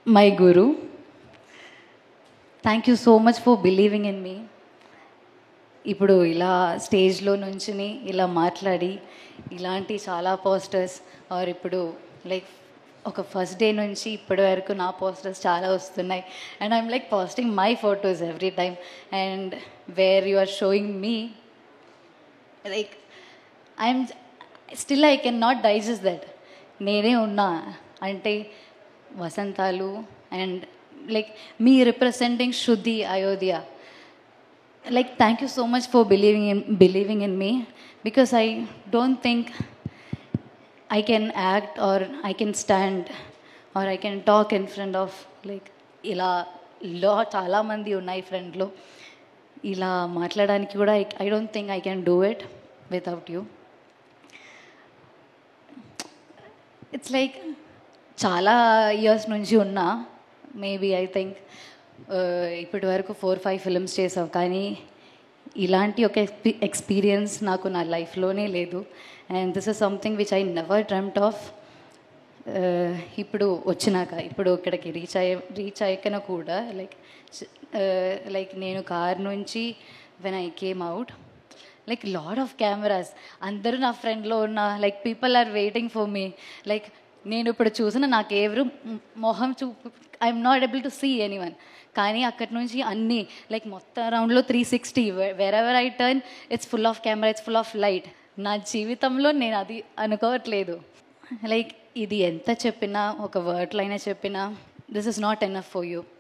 my guru. Thank you so much for believing in me. ఇప్పుడు ఇలా స్టేజ్లో నుంచుని ఇలా మాట్లాడి ఇలాంటి చాలా పోస్టర్స్ ఆర్ ఇప్పుడు లైక్ ఒక ఫస్ట్ డే నుంచి ఇప్పటి వరకు నా పోస్టర్స్ చాలా వస్తున్నాయి and I'm like posting my photos every time and where you are showing me like I'm still I can not digest that నేనే ఉన్నా అంటే వసంతాలు and like me representing Shruti Ayodhya. Like, thank you so much for believing in me, because I don't think I can act or I can stand or I can talk in front of like ఇలా చాలా మంది ఉన్నాయి ఫ్రెండ్లో ఇలా మాట్లాడడానికి కూడా I don't think I can do it without you. It's like చాలా years నుంచి ఉన్నా మేబీ ఐ థింక్ ఇప్పటి వరకు 4-5 ఫిల్మ్స్ చేసావు, కానీ ఇలాంటి ఒక ఎక్స్పీరియన్స్ నాకు నా లైఫ్లోనే లేదు. And this is something which I never dreamed of. ఇప్పుడు వచ్చినాక ఇప్పుడు ఇక్కడికి రీచ్ అయ్యాకన కూడా లైక్ నేను కార్ నుంచి when I came out like lot of cameras, అందరూ నా ఫ్రెండ్లో ఉన్న like people are waiting for me. Like నేను ఇప్పుడు చూసిన నాకు ఎవరు మొహం I'm not able to see anyone, కానీ అక్కడి నుంచి అన్నీ లైక్ మొత్తం రౌండ్లో 360 wherever I turn it's full of camera, it's full of light. నా జీవితంలో నేను అది అనుకోవట్లేదు. లైక్ ఇది ఎంత చెప్పినా ఒక వర్డ్లో అయినా చెప్పినా this is not enough for you.